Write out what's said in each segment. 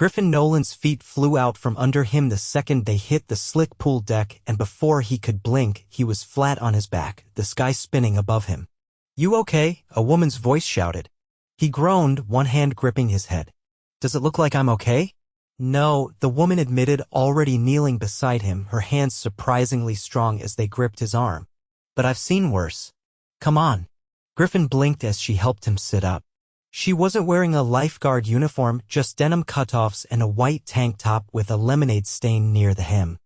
Griffin Nolan's feet flew out from under him the second they hit the slick pool deck, and before he could blink, he was flat on his back, the sky spinning above him. "You okay?" a woman's voice shouted. He groaned, one hand gripping his head. "Does it look like I'm okay?" "No," the woman admitted, already kneeling beside him, her hands surprisingly strong as they gripped his arm. "But I've seen worse. Come on." Griffin blinked as she helped him sit up. She wasn't wearing a lifeguard uniform, just denim cutoffs and a white tank top with a lemonade stain near the hem.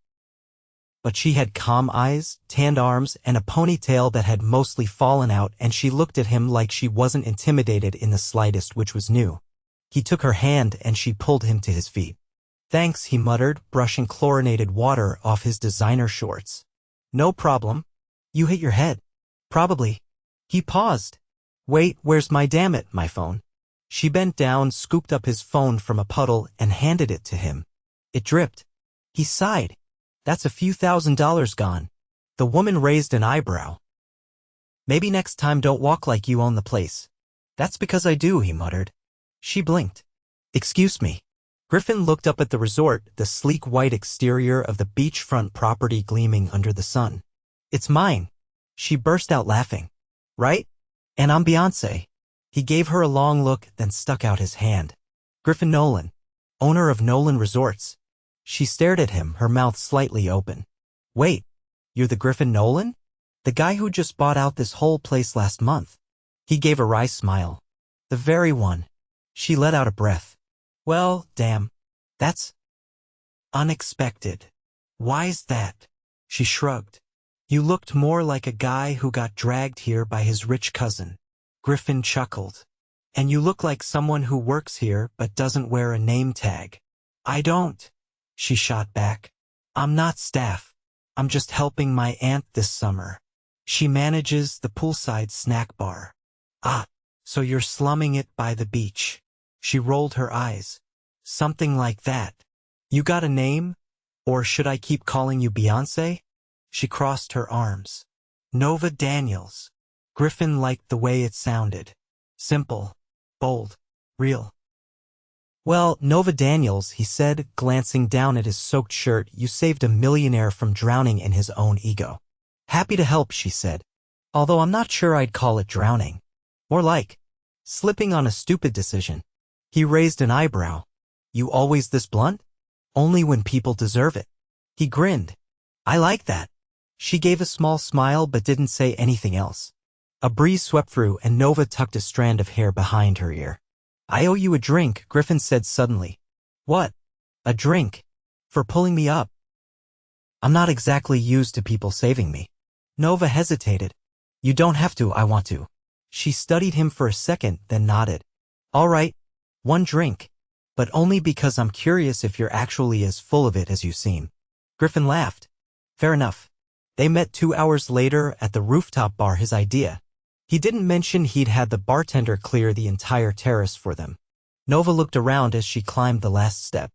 But she had calm eyes, tanned arms, and a ponytail that had mostly fallen out, and she looked at him like she wasn't intimidated in the slightest, which was new. He took her hand and she pulled him to his feet. "Thanks," he muttered, brushing chlorinated water off his designer shorts. "No problem. You hit your head." "Probably." He paused. "Wait, where's my phone?" She bent down, scooped up his phone from a puddle, and handed it to him. It dripped. He sighed. "That's a few $1,000s gone." The woman raised an eyebrow. "Maybe next time don't walk like you own the place." "That's because I do," he muttered. She blinked. "Excuse me." Griffin looked up at the resort, the sleek white exterior of the beachfront property gleaming under the sun. "It's mine." She burst out laughing. "Right? And I'm Beyoncé." He gave her a long look, then stuck out his hand. "Griffin Nolan, owner of Nolan Resorts." She stared at him, her mouth slightly open. "Wait, you're the Griffin Nolan? The guy who just bought out this whole place last month?" He gave a wry smile. "The very one." She let out a breath. "Well, damn. That's unexpected." "Why's that?" She shrugged. "You looked more like a guy who got dragged here by his rich cousin." Griffin chuckled. "And you look like someone who works here but doesn't wear a name tag." "I don't," she shot back. "I'm not staff. I'm just helping my aunt this summer. She manages the poolside snack bar." "Ah, so you're slumming it by the beach." She rolled her eyes. "Something like that. You got a name? Or should I keep calling you Beyoncé?" She crossed her arms. "Nova Daniels." Griffin liked the way it sounded. Simple, bold, real. "Well, Nova Daniels," he said, glancing down at his soaked shirt, "you saved a millionaire from drowning in his own ego." "Happy to help," she said. "Although I'm not sure I'd call it drowning. More like slipping on a stupid decision." He raised an eyebrow. "You always this blunt?" "Only when people deserve it." He grinned. "I like that." She gave a small smile but didn't say anything else. A breeze swept through and Nova tucked a strand of hair behind her ear. "I owe you a drink," Griffin said suddenly. "What? A drink? For pulling me up?" "I'm not exactly used to people saving me." Nova hesitated. "You don't have to, I want to." She studied him for a second, then nodded. "All right, one drink. But only because I'm curious if you're actually as full of it as you seem." Griffin laughed. "Fair enough." They met 2 hours later at the rooftop bar, his idea. He didn't mention he'd had the bartender clear the entire terrace for them. Nova looked around as she climbed the last step.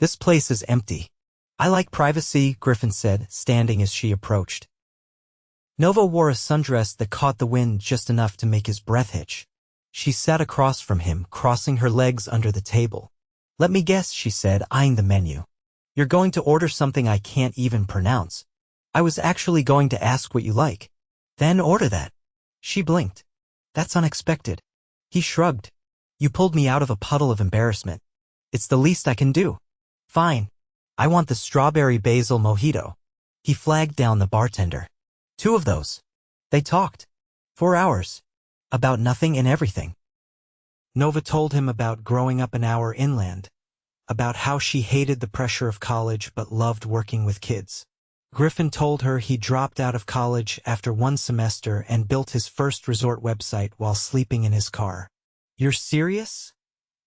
"This place is empty." "I like privacy," Griffin said, standing as she approached. Nova wore a sundress that caught the wind just enough to make his breath hitch. She sat across from him, crossing her legs under the table. "Let me guess," she said, eyeing the menu. "You're going to order something I can't even pronounce." "I was actually going to ask what you like." "Then order that." She blinked. "That's unexpected." He shrugged. "You pulled me out of a puddle of embarrassment. It's the least I can do." "Fine. I want the strawberry basil mojito." He flagged down the bartender. "2 of those." They talked. 4 hours. About nothing and everything. Nova told him about growing up an hour inland. About how she hated the pressure of college but loved working with kids. Griffin told her he dropped out of college after 1 semester and built his first resort website while sleeping in his car. "You're serious?"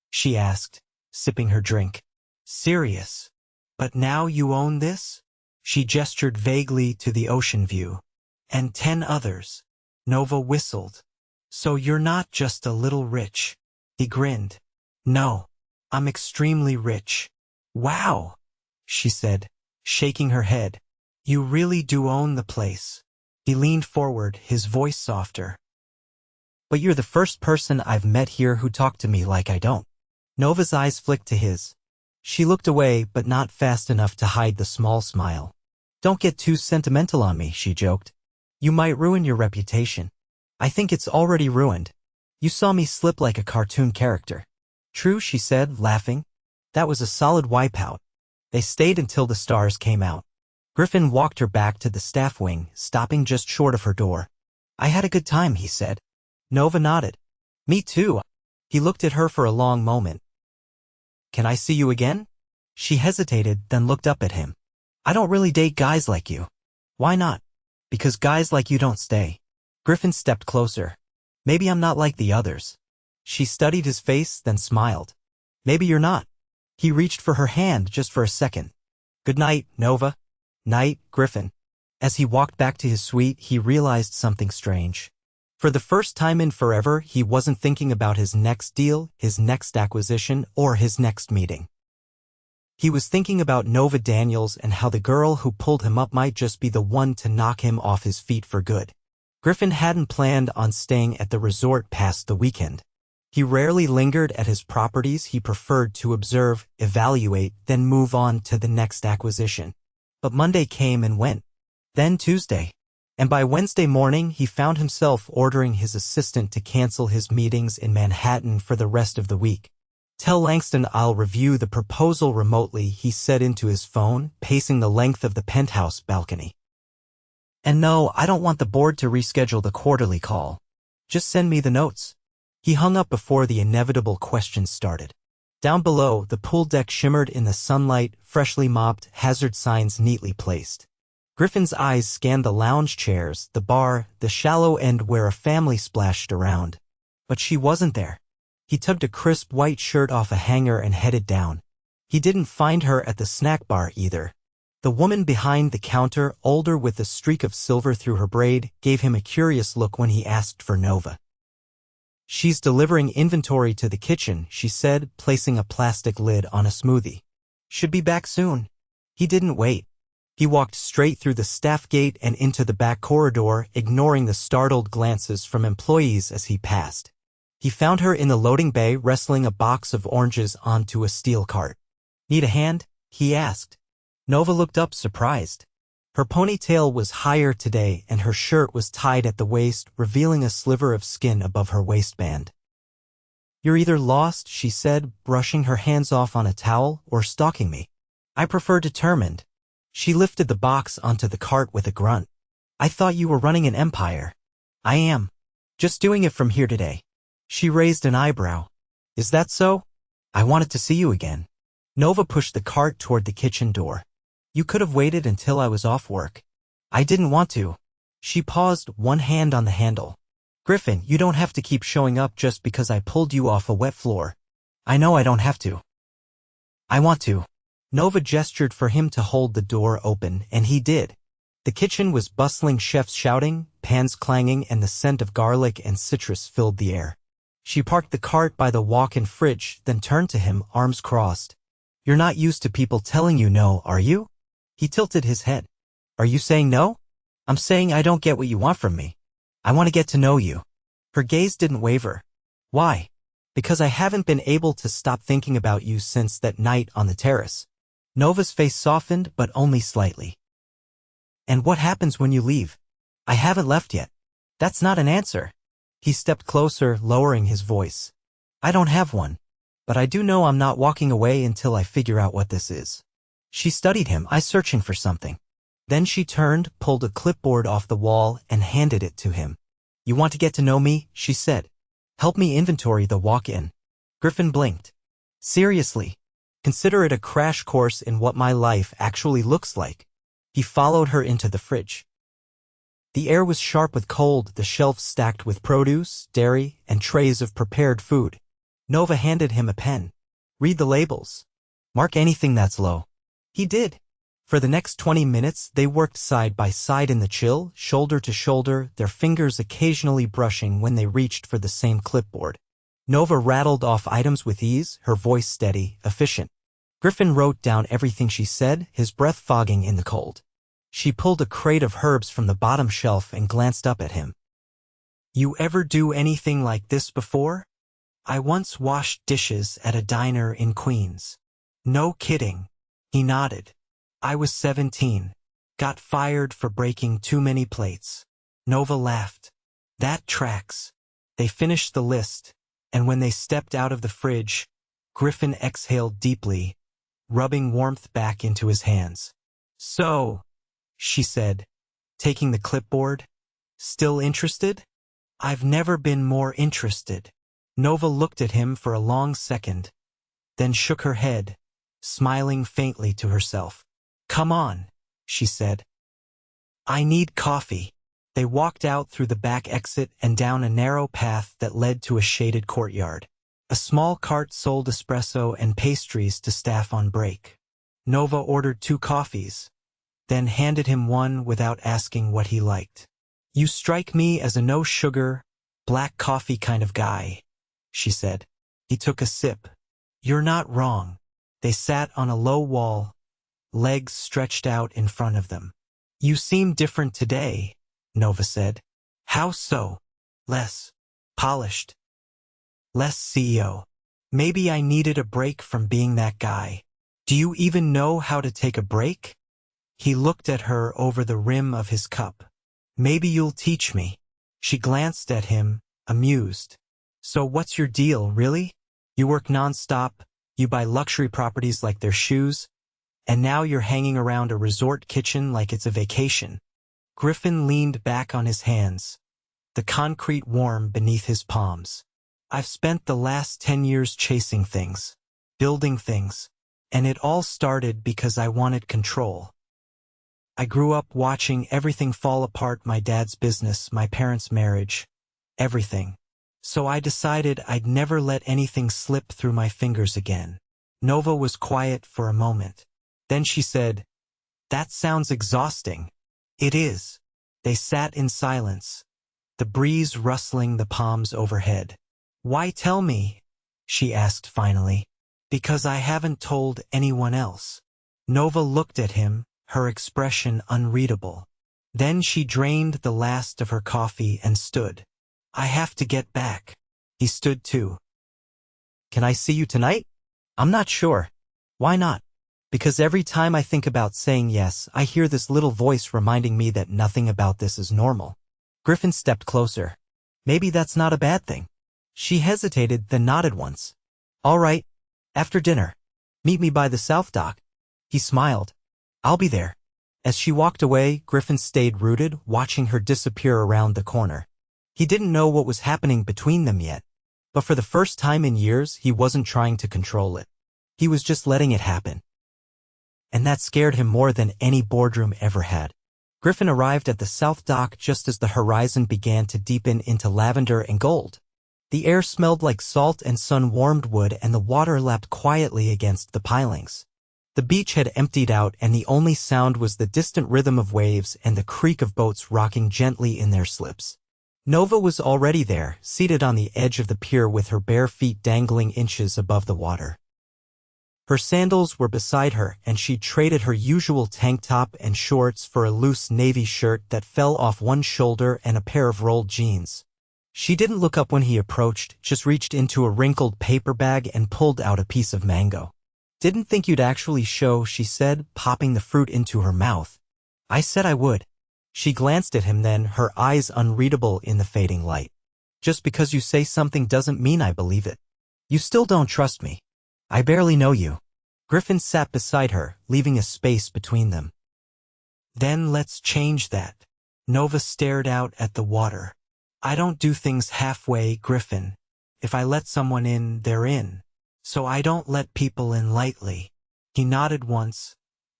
she asked, sipping her drink. "Serious. But now you own this?" She gestured vaguely to the ocean view. "And 10 others." Nova whistled. "So you're not just a little rich." He grinned. "No, I'm extremely rich." "Wow," she said, shaking her head. "You really do own the place." He leaned forward, his voice softer. "But you're the first person I've met here who talked to me like I don't." Nova's eyes flicked to his. She looked away, but not fast enough to hide the small smile. Don't get too sentimental on me, she joked. You might ruin your reputation. I think it's already ruined. You saw me slip like a cartoon character. True, she said, laughing. That was a solid wipeout. They stayed until the stars came out. Griffin walked her back to the staff wing, stopping just short of her door. I had a good time, he said. Nova nodded. Me too. He looked at her for a long moment. Can I see you again? She hesitated, then looked up at him. I don't really date guys like you. Why not? Because guys like you don't stay. Griffin stepped closer. Maybe I'm not like the others. She studied his face, then smiled. Maybe you're not. He reached for her hand just for a second. Good night, Nova. Night, Griffin. As he walked back to his suite, he realized something strange. For the first time in forever, he wasn't thinking about his next deal, his next acquisition, or his next meeting. He was thinking about Nova Daniels and how the girl who pulled him up might just be the one to knock him off his feet for good. Griffin hadn't planned on staying at the resort past the weekend. He rarely lingered at his properties. He preferred to observe, evaluate, then move on to the next acquisition. But Monday came and went. Then Tuesday. And by Wednesday morning, he found himself ordering his assistant to cancel his meetings in Manhattan for the rest of the week. Tell Langston I'll review the proposal remotely, he said into his phone, pacing the length of the penthouse balcony. And no, I don't want the board to reschedule the quarterly call. Just send me the notes. He hung up before the inevitable questions started. Down below, the pool deck shimmered in the sunlight, freshly mopped, hazard signs neatly placed. Griffin's eyes scanned the lounge chairs, the bar, the shallow end where a family splashed around. But she wasn't there. He tugged a crisp white shirt off a hanger and headed down. He didn't find her at the snack bar either. The woman behind the counter, older with a streak of silver through her braid, gave him a curious look when he asked for Nova. She's delivering inventory to the kitchen, she said, placing a plastic lid on a smoothie. Should be back soon. He didn't wait. He walked straight through the staff gate and into the back corridor, ignoring the startled glances from employees as he passed. He found her in the loading bay wrestling a box of oranges onto a steel cart. Need a hand? He asked. Nova looked up surprised. Her ponytail was higher today and her shirt was tied at the waist, revealing a sliver of skin above her waistband. You're either lost, she said, brushing her hands off on a towel, or stalking me. I prefer determined. She lifted the box onto the cart with a grunt. I thought you were running an empire. I am. Just doing it from here today. She raised an eyebrow. Is that so? I wanted to see you again. Nova pushed the cart toward the kitchen door. You could have waited until I was off work. I didn't want to. She paused, one hand on the handle. Griffin, you don't have to keep showing up just because I pulled you off a wet floor. I know I don't have to. I want to. Nova gestured for him to hold the door open, and he did. The kitchen was bustling, chefs shouting, pans clanging, and the scent of garlic and citrus filled the air. She parked the cart by the walk-in fridge, then turned to him, arms crossed. You're not used to people telling you no, are you? He tilted his head. Are you saying no? I'm saying I don't get what you want from me. I want to get to know you. Her gaze didn't waver. Why? Because I haven't been able to stop thinking about you since that night on the terrace. Nova's face softened, but only slightly. And what happens when you leave? I haven't left yet. That's not an answer. He stepped closer, lowering his voice. I don't have one. But I do know I'm not walking away until I figure out what this is. She studied him, eyes searching for something. Then she turned, pulled a clipboard off the wall, and handed it to him. You want to get to know me? She said. Help me inventory the walk-in. Griffin blinked. Seriously? Consider it a crash course in what my life actually looks like. He followed her into the fridge. The air was sharp with cold, the shelves stacked with produce, dairy, and trays of prepared food. Nova handed him a pen. Read the labels. Mark anything that's low. He did. For the next 20 minutes, they worked side by side in the chill, shoulder to shoulder, their fingers occasionally brushing when they reached for the same clipboard. Nova rattled off items with ease, her voice steady, efficient. Griffin wrote down everything she said, his breath fogging in the cold. She pulled a crate of herbs from the bottom shelf and glanced up at him. You ever do anything like this before? I once washed dishes at a diner in Queens. No kidding. He nodded. I was 17. Got fired for breaking too many plates. Nova laughed. That tracks. They finished the list, and when they stepped out of the fridge, Griffin exhaled deeply, rubbing warmth back into his hands. So, she said, taking the clipboard, still interested? I've never been more interested. Nova looked at him for a long second, then shook her head, smiling faintly to herself. Come on, she said. I need coffee. They walked out through the back exit and down a narrow path that led to a shaded courtyard. A small cart sold espresso and pastries to staff on break. Nova ordered 2 coffees, then handed him one without asking what he liked. You strike me as a no-sugar, black coffee kind of guy, she said. He took a sip. You're not wrong. They sat on a low wall, legs stretched out in front of them. You seem different today, Nova said. How so? Less polished. Less CEO. Maybe I needed a break from being that guy. Do you even know how to take a break? He looked at her over the rim of his cup. Maybe you'll teach me. She glanced at him, amused. So what's your deal, really? You work non-stop, you buy luxury properties like they're shoes, and now you're hanging around a resort kitchen like it's a vacation. Griffin leaned back on his hands, the concrete warm beneath his palms. I've spent the last 10 years chasing things, building things, and it all started because I wanted control. I grew up watching everything fall apart, my dad's business, my parents' marriage, everything. So I decided I'd never let anything slip through my fingers again. Nova was quiet for a moment. Then she said, That sounds exhausting. It is. They sat in silence, the breeze rustling the palms overhead. Why tell me? She asked finally. Because I haven't told anyone else. Nova looked at him, her expression unreadable. Then she drained the last of her coffee and stood. I have to get back. He stood too. Can I see you tonight? I'm not sure. Why not? Because every time I think about saying yes, I hear this little voice reminding me that nothing about this is normal. Griffin stepped closer. Maybe that's not a bad thing. She hesitated, then nodded once. All right. After dinner. Meet me by the South Dock. He smiled. I'll be there. As she walked away, Griffin stayed rooted, watching her disappear around the corner. He didn't know what was happening between them yet, but for the first time in years, he wasn't trying to control it. He was just letting it happen. And that scared him more than any boardroom ever had. Griffin arrived at the South Dock just as the horizon began to deepen into lavender and gold. The air smelled like salt and sun-warmed wood, and the water lapped quietly against the pilings. The beach had emptied out, and the only sound was the distant rhythm of waves and the creak of boats rocking gently in their slips. Nova was already there, seated on the edge of the pier with her bare feet dangling inches above the water. Her sandals were beside her, and she traded her usual tank top and shorts for a loose navy shirt that fell off one shoulder and a pair of rolled jeans. She didn't look up when he approached, just reached into a wrinkled paper bag and pulled out a piece of mango. Didn't think you'd actually show, she said, popping the fruit into her mouth. I said I would. She glanced at him then, her eyes unreadable in the fading light. Just because you say something doesn't mean I believe it. You still don't trust me. I barely know you. Griffin sat beside her, leaving a space between them. Then let's change that. Nova stared out at the water. I don't do things halfway, Griffin. If I let someone in, they're in. So I don't let people in lightly. He nodded once,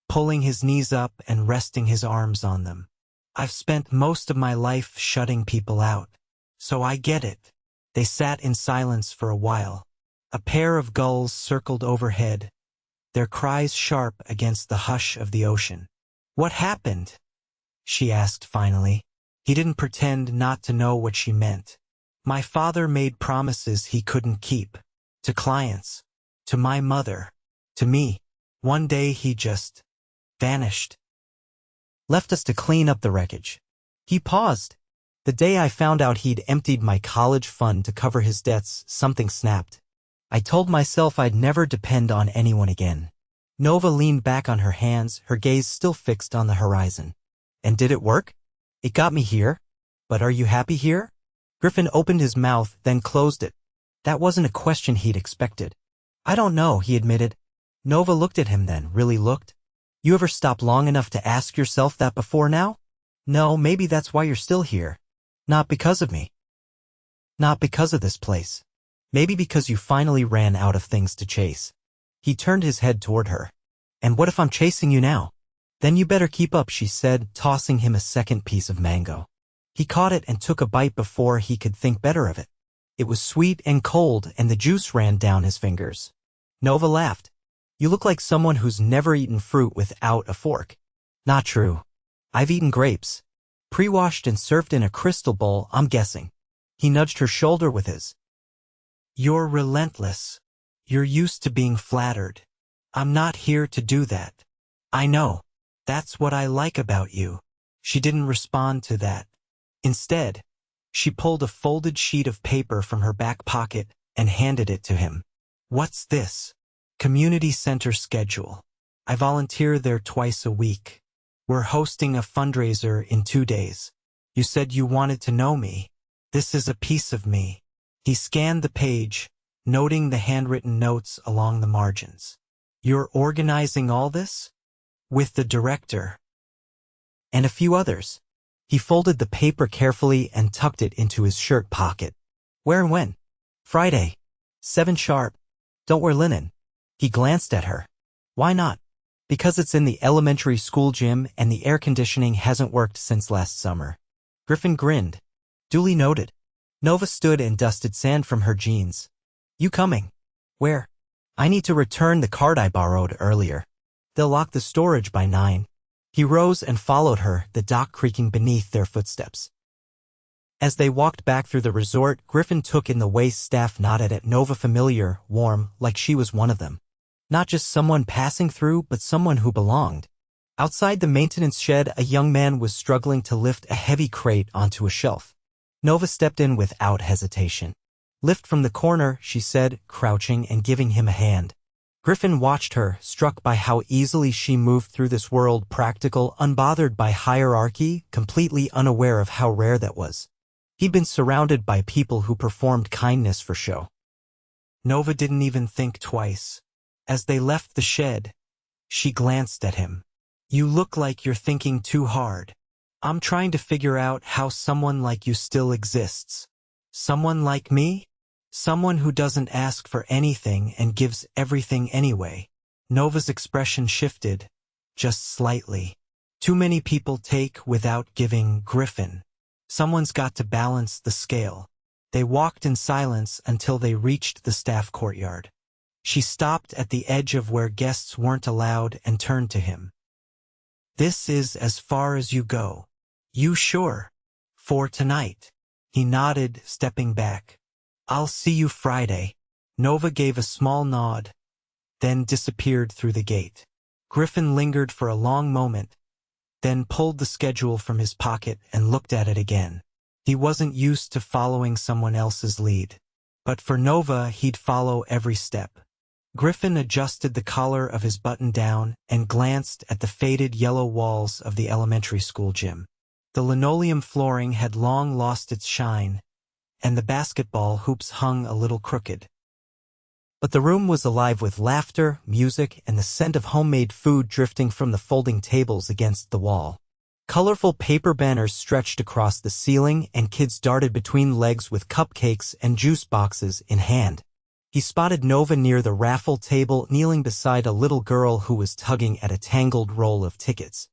pulling his knees up and resting his arms on them. I've spent most of my life shutting people out. So I get it. They sat in silence for a while. A pair of gulls circled overhead, their cries sharp against the hush of the ocean. What happened? She asked finally. He didn't pretend not to know what she meant. My father made promises he couldn't keep. To clients. To my mother. To me. One day he just vanished. Left us to clean up the wreckage. He paused. The day I found out he'd emptied my college fund to cover his debts, something snapped. I told myself I'd never depend on anyone again. Nova leaned back on her hands, her gaze still fixed on the horizon. And did it work? It got me here. But are you happy here? Griffin opened his mouth, then closed it. That wasn't a question he'd expected. I don't know, he admitted. Nova looked at him then, really looked. You ever stop long enough to ask yourself that before now? No, maybe that's why you're still here. Not because of me. Not because of this place. Maybe because you finally ran out of things to chase. He turned his head toward her. And what if I'm chasing you now? Then you better keep up, she said, tossing him a second piece of mango. He caught it and took a bite before he could think better of it. It was sweet and cold, and the juice ran down his fingers. Nova laughed. You look like someone who's never eaten fruit without a fork. Not true. I've eaten grapes. Pre-washed and served in a crystal bowl, I'm guessing. He nudged her shoulder with his. You're relentless. You're used to being flattered. I'm not here to do that. I know. That's what I like about you. She didn't respond to that. Instead, she pulled a folded sheet of paper from her back pocket and handed it to him. What's this? Community center schedule. I volunteer there twice a week. We're hosting a fundraiser in 2 days. You said you wanted to know me. This is a piece of me. He scanned the page, noting the handwritten notes along the margins. You're organizing all this? With the director. And a few others. He folded the paper carefully and tucked it into his shirt pocket. Where and when? Friday. 7 sharp. Don't wear linen. He glanced at her. Why not? Because it's in the elementary school gym and the air conditioning hasn't worked since last summer. Griffin grinned. Duly noted. Nova stood and dusted sand from her jeans. You coming? Where? I need to return the card I borrowed earlier. They'll lock the storage by 9. He rose and followed her, the dock creaking beneath their footsteps. As they walked back through the resort, Griffin took in the way staff nodded at Nova, familiar, warm, like she was one of them. Not just someone passing through, but someone who belonged. Outside the maintenance shed, a young man was struggling to lift a heavy crate onto a shelf. Nova stepped in without hesitation. Lift from the corner, she said, crouching and giving him a hand. Griffin watched her, struck by how easily she moved through this world, practical, unbothered by hierarchy, completely unaware of how rare that was. He'd been surrounded by people who performed kindness for show. Nova didn't even think twice. As they left the shed, she glanced at him. You look like you're thinking too hard. I'm trying to figure out how someone like you still exists. Someone like me? Someone who doesn't ask for anything and gives everything anyway. Nova's expression shifted, just slightly. Too many people take without giving, Griffin. Someone's got to balance the scale. They walked in silence until they reached the staff courtyard. She stopped at the edge of where guests weren't allowed and turned to him. This is as far as you go. You sure? For tonight. He nodded, stepping back. I'll see you Friday. Nova gave a small nod, then disappeared through the gate. Griffin lingered for a long moment, then pulled the schedule from his pocket and looked at it again. He wasn't used to following someone else's lead, but for Nova, he'd follow every step. Griffin adjusted the collar of his button-down and glanced at the faded yellow walls of the elementary school gym. The linoleum flooring had long lost its shine, and the basketball hoops hung a little crooked. But the room was alive with laughter, music, and the scent of homemade food drifting from the folding tables against the wall. Colorful paper banners stretched across the ceiling, and kids darted between legs with cupcakes and juice boxes in hand. He spotted Nova near the raffle table, kneeling beside a little girl who was tugging at a tangled roll of tickets.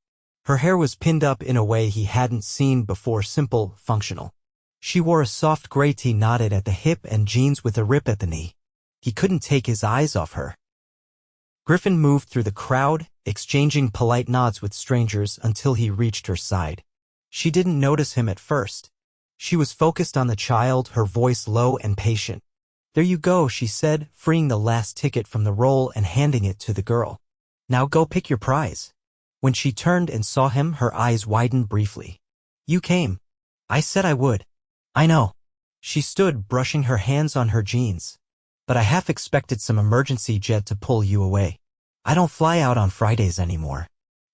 Her hair was pinned up in a way he hadn't seen before, simple, functional. She wore a soft gray tee knotted at the hip and jeans with a rip at the knee. He couldn't take his eyes off her. Griffin moved through the crowd, exchanging polite nods with strangers until he reached her side. She didn't notice him at first. She was focused on the child, her voice low and patient. There you go, she said, freeing the last ticket from the roll and handing it to the girl. Now go pick your prize. When she turned and saw him, her eyes widened briefly. You came. I said I would. I know. She stood, brushing her hands on her jeans. But I half expected some emergency jet to pull you away. I don't fly out on Fridays anymore.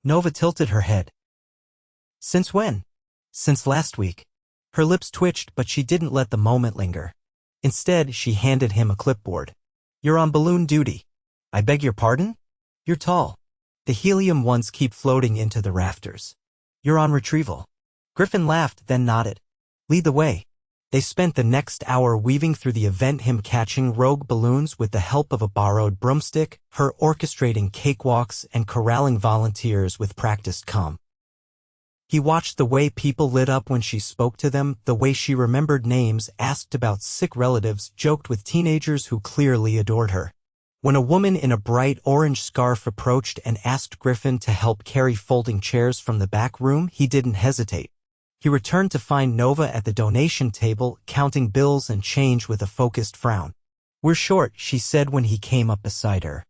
Nova tilted her head. Since when? Since last week. Her lips twitched, but she didn't let the moment linger. Instead, she handed him a clipboard. You're on balloon duty. I beg your pardon? You're tall. The helium ones keep floating into the rafters. You're on retrieval. Griffin laughed, then nodded. Lead the way. They spent the next hour weaving through the event, him catching rogue balloons with the help of a borrowed broomstick, her orchestrating cakewalks and corralling volunteers with practiced calm. He watched the way people lit up when she spoke to them, the way she remembered names, asked about sick relatives, joked with teenagers who clearly adored her. When a woman in a bright orange scarf approached and asked Griffin to help carry folding chairs from the back room, he didn't hesitate. He returned to find Nova at the donation table, counting bills and change with a focused frown. We're short, she said when he came up beside her.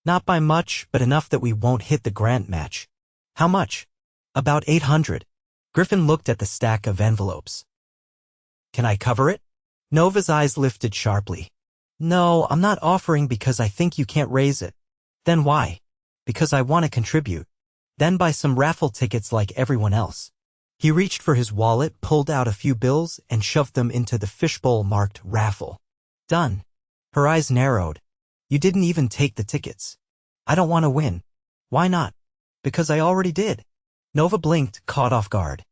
Not by much, but enough that we won't hit the grant match. How much? About 800. Griffin looked at the stack of envelopes. Can I cover it? Nova's eyes lifted sharply. No, I'm not offering because I think you can't raise it. Then why? Because I want to contribute. Then buy some raffle tickets like everyone else. He reached for his wallet, pulled out a few bills, and shoved them into the fishbowl marked raffle. Done. Her eyes narrowed. You didn't even take the tickets. I don't want to win. Why not? Because I already did. Nova blinked, caught off guard.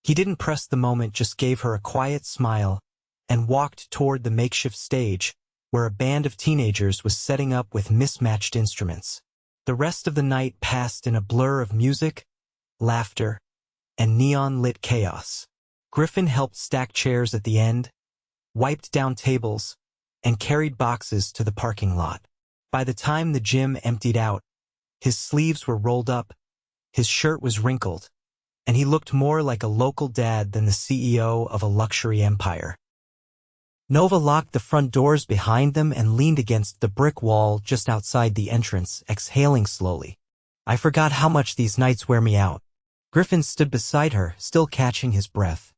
He didn't press the moment, just gave her a quiet smile and walked toward the makeshift stage where a band of teenagers was setting up with mismatched instruments. The rest of the night passed in a blur of music, laughter, and neon-lit chaos. Griffin helped stack chairs at the end, wiped down tables, and carried boxes to the parking lot. By the time the gym emptied out, his sleeves were rolled up, his shirt was wrinkled, and he looked more like a local dad than the CEO of a luxury empire. Nova locked the front doors behind them and leaned against the brick wall just outside the entrance, exhaling slowly. I forgot how much these nights wear me out. Griffin stood beside her, still catching his breath.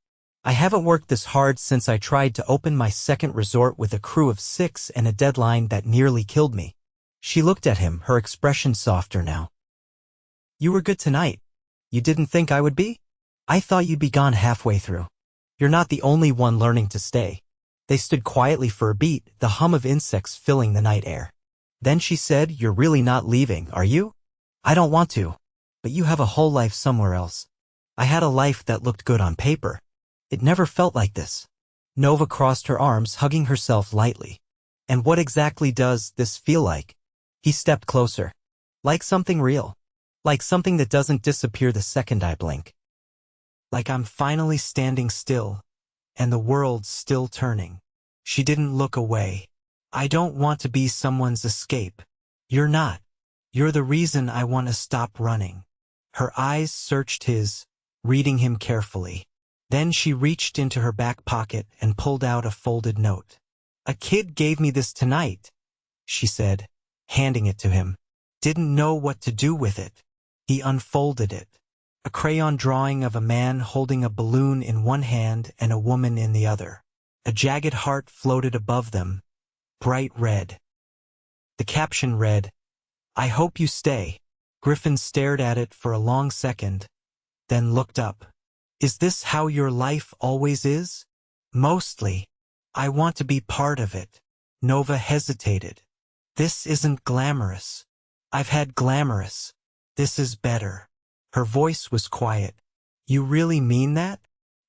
I haven't worked this hard since I tried to open my second resort with a crew of 6 and a deadline that nearly killed me. She looked at him, her expression softer now. You were good tonight. You didn't think I would be? I thought you'd be gone halfway through. You're not the only one learning to stay. They stood quietly for a beat, the hum of insects filling the night air. Then she said, You're really not leaving, are you? I don't want to. But you have a whole life somewhere else. I had a life that looked good on paper. It never felt like this. Nova crossed her arms, hugging herself lightly. And what exactly does this feel like? He stepped closer. Like something real. Like something that doesn't disappear the second I blink. Like I'm finally standing still, and the world's still turning. She didn't look away. I don't want to be someone's escape. You're not. You're the reason I want to stop running. Her eyes searched his, reading him carefully. Then she reached into her back pocket and pulled out a folded note. A kid gave me this tonight, she said, handing it to him. Didn't know what to do with it. He unfolded it. A crayon drawing of a man holding a balloon in one hand and a woman in the other. A jagged heart floated above them, bright red. The caption read, I hope you stay. Griffin stared at it for a long second, then looked up. Is this how your life always is? Mostly. I want to be part of it. Nova hesitated. This isn't glamorous. I've had glamorous. This is better. Her voice was quiet. You really mean that?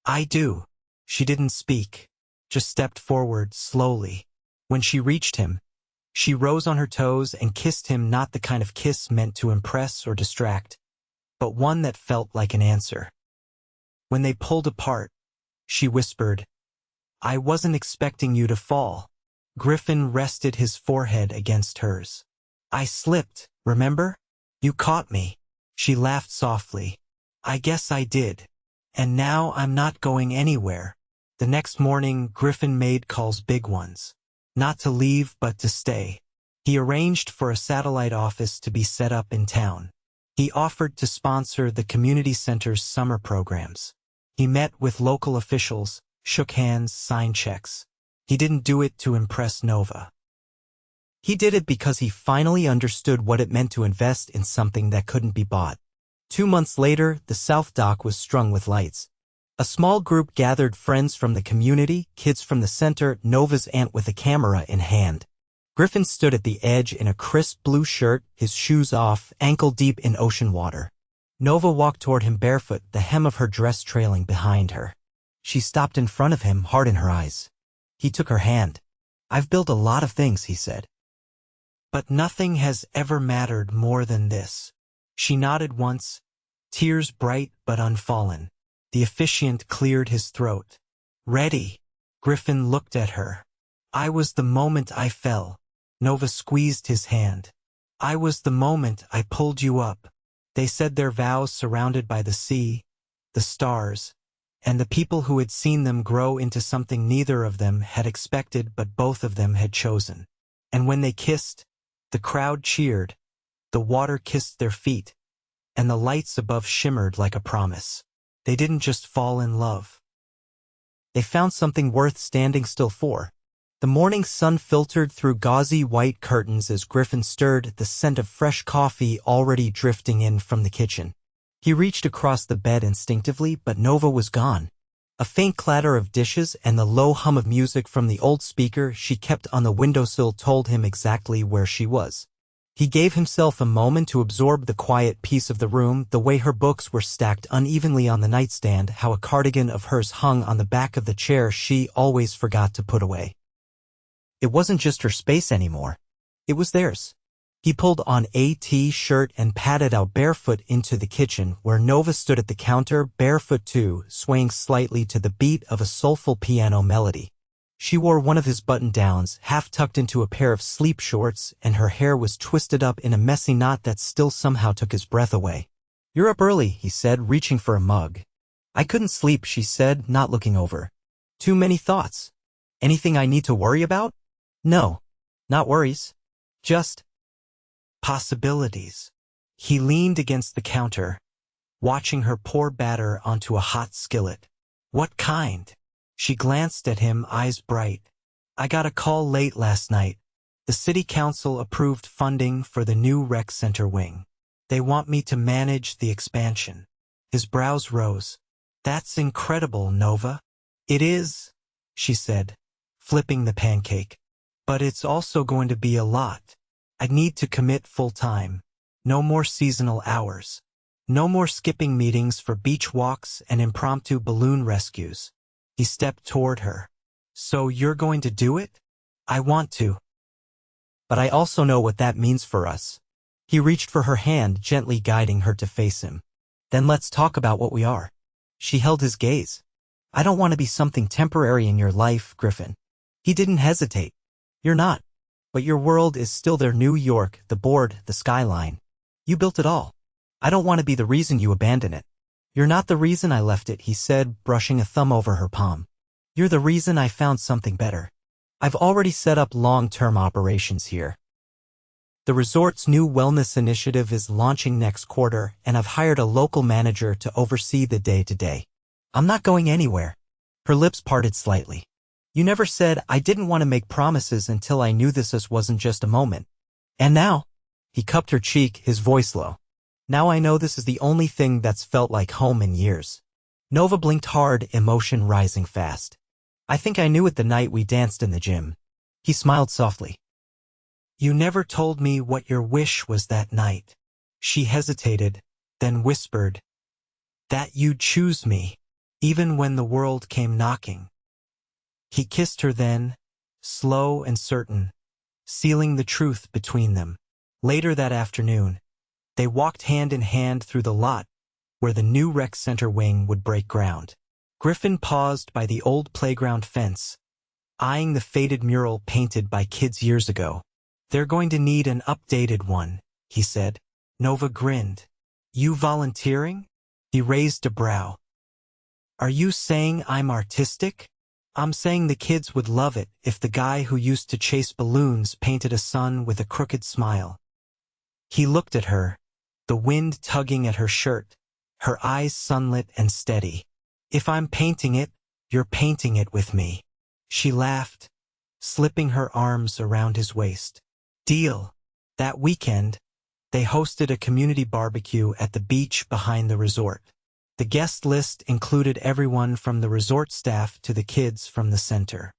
I do. She didn't speak, just stepped forward slowly. When she reached him, she rose on her toes and kissed him, not the kind of kiss meant to impress or distract, but one that felt like an answer. When they pulled apart, she whispered, I wasn't expecting you to fall. Griffin rested his forehead against hers. I slipped, remember? You caught me. She laughed softly. I guess I did. And now I'm not going anywhere. The next morning, Griffin made calls, big ones. Not to leave, but to stay. He arranged for a satellite office to be set up in town. He offered to sponsor the community center's summer programs. He met with local officials, shook hands, signed checks. He didn't do it to impress Nova. He did it because he finally understood what it meant to invest in something that couldn't be bought. 2 months later, the South Dock was strung with lights. A small group gathered, friends from the community, kids from the center, Nova's aunt with a camera in hand. Griffin stood at the edge in a crisp blue shirt, his shoes off, ankle-deep in ocean water. Nova walked toward him barefoot, the hem of her dress trailing behind her. She stopped in front of him, heart in her eyes. He took her hand. "I've built a lot of things," he said. "But nothing has ever mattered more than this." She nodded once, tears bright but unfallen. The officiant cleared his throat. "Ready?" Griffin looked at her. "I was the moment I fell." Nova squeezed his hand. "I was the moment I pulled you up." They said their vows surrounded by the sea, the stars, and the people who had seen them grow into something neither of them had expected but both of them had chosen. And when they kissed, the crowd cheered, the water kissed their feet, and the lights above shimmered like a promise. They didn't just fall in love. They found something worth standing still for. The morning sun filtered through gauzy white curtains as Griffin stirred, the scent of fresh coffee already drifting in from the kitchen. He reached across the bed instinctively, but Nova was gone. A faint clatter of dishes and the low hum of music from the old speaker she kept on the windowsill told him exactly where she was. He gave himself a moment to absorb the quiet peace of the room, the way her books were stacked unevenly on the nightstand, how a cardigan of hers hung on the back of the chair she always forgot to put away. It wasn't just her space anymore. It was theirs. He pulled on a t-shirt and padded out barefoot into the kitchen, where Nova stood at the counter, barefoot too, swaying slightly to the beat of a soulful piano melody. She wore one of his button-downs, half tucked into a pair of sleep shorts, and her hair was twisted up in a messy knot that still somehow took his breath away. "You're up early," he said, reaching for a mug. "I couldn't sleep," she said, not looking over. "Too many thoughts." "Anything I need to worry about?" "No. Not worries. Just possibilities." He leaned against the counter, watching her pour batter onto a hot skillet. "What kind?" She glanced at him, eyes bright. "I got a call late last night. The city council approved funding for the new rec center wing. They want me to manage the expansion." His brows rose. "That's incredible, Nova." "It is," she said, flipping the pancake. "But it's also going to be a lot. I need to commit full time. No more seasonal hours. No more skipping meetings for beach walks and impromptu balloon rescues." He stepped toward her. "So you're going to do it?" "I want to. But I also know what that means for us." He reached for her hand, gently guiding her to face him. "Then let's talk about what we are." She held his gaze. "I don't want to be something temporary in your life, Griffin." He didn't hesitate. "You're not. But your world is still there. New York, the board, the skyline. You built it all. I don't want to be the reason you abandon it." "You're not the reason I left it," he said, brushing a thumb over her palm. "You're the reason I found something better. I've already set up long-term operations here. The resort's new wellness initiative is launching next quarter, and I've hired a local manager to oversee the day-to-day. I'm not going anywhere." Her lips parted slightly. "You never said I didn't want to make promises until I knew this wasn't just a moment. And now?" He cupped her cheek, his voice low. "Now I know this is the only thing that's felt like home in years." Nova blinked hard, emotion rising fast. "I think I knew it the night we danced in the gym." He smiled softly. "You never told me what your wish was that night." She hesitated, then whispered, "That you'd choose me, even when the world came knocking." He kissed her then, slow and certain, sealing the truth between them. Later that afternoon, they walked hand in hand through the lot where the new rec center wing would break ground. Griffin paused by the old playground fence, eyeing the faded mural painted by kids years ago. "They're going to need an updated one," he said. Nova grinned. "You volunteering?" He raised a brow. "Are you saying I'm artistic?" "I'm saying the kids would love it if the guy who used to chase balloons painted a sun with a crooked smile." He looked at her, the wind tugging at her shirt, her eyes sunlit and steady. "If I'm painting it, you're painting it with me." She laughed, slipping her arms around his waist. Deal. That weekend, they hosted a community barbecue at the beach behind the resort. The guest list included everyone from the resort staff to the kids from the center.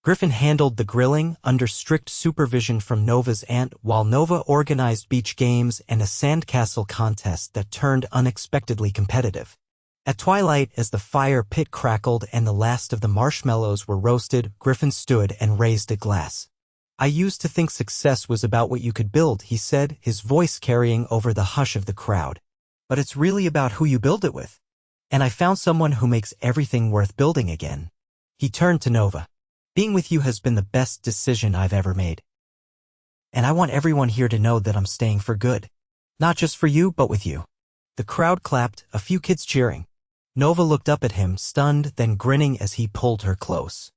Griffin handled the grilling under strict supervision from Nova's aunt, while Nova organized beach games and a sandcastle contest that turned unexpectedly competitive. At twilight, as the fire pit crackled and the last of the marshmallows were roasted, Griffin stood and raised a glass. "I used to think success was about what you could build," he said, his voice carrying over the hush of the crowd. "But it's really about who you build it with. And I found someone who makes everything worth building again." He turned to Nova. "Being with you has been the best decision I've ever made. And I want everyone here to know that I'm staying for good. Not just for you, but with you." The crowd clapped, a few kids cheering. Nova looked up at him, stunned, then grinning as he pulled her close.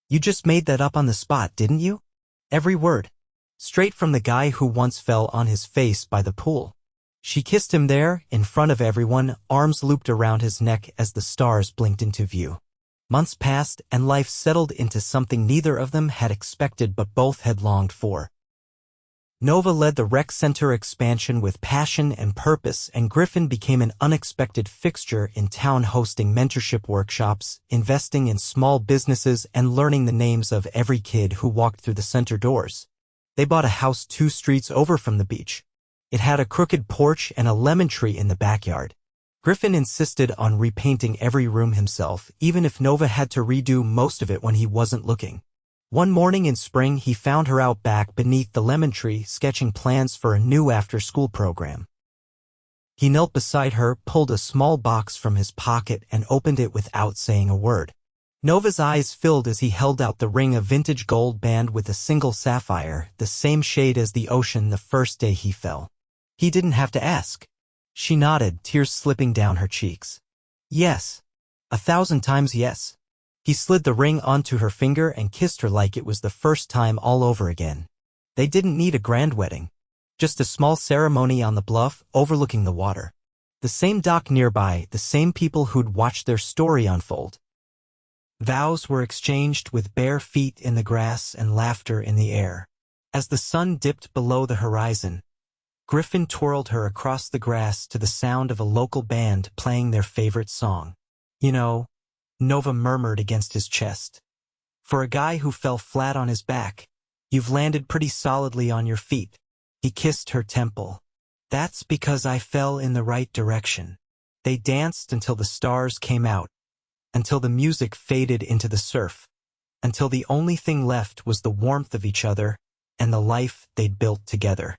"You just made that up on the spot, didn't you?" "Every word. Straight from the guy who once fell on his face by the pool." She kissed him there, in front of everyone, arms looped around his neck as the stars blinked into view. Months passed, and life settled into something neither of them had expected but both had longed for. Nova led the rec center expansion with passion and purpose, and Griffin became an unexpected fixture in town, hosting mentorship workshops, investing in small businesses, and learning the names of every kid who walked through the center doors. They bought a house 2 streets over from the beach. It had a crooked porch and a lemon tree in the backyard. Griffin insisted on repainting every room himself, even if Nova had to redo most of it when he wasn't looking. One morning in spring, he found her out back beneath the lemon tree, sketching plans for a new after-school program. He knelt beside her, pulled a small box from his pocket, and opened it without saying a word. Nova's eyes filled as he held out the ring, a vintage gold band with a single sapphire, the same shade as the ocean the first day he fell. He didn't have to ask. She nodded, tears slipping down her cheeks. "Yes. 1,000 times yes." He slid the ring onto her finger and kissed her like it was the first time all over again. They didn't need a grand wedding. Just a small ceremony on the bluff, overlooking the water. The same dock nearby, the same people who'd watched their story unfold. Vows were exchanged with bare feet in the grass and laughter in the air. As the sun dipped below the horizon, Griffin twirled her across the grass to the sound of a local band playing their favorite song. "You know," Nova murmured against his chest, "for a guy who fell flat on his back, you've landed pretty solidly on your feet." He kissed her temple. "That's because I fell in the right direction." They danced until the stars came out, until the music faded into the surf, until the only thing left was the warmth of each other and the life they'd built together.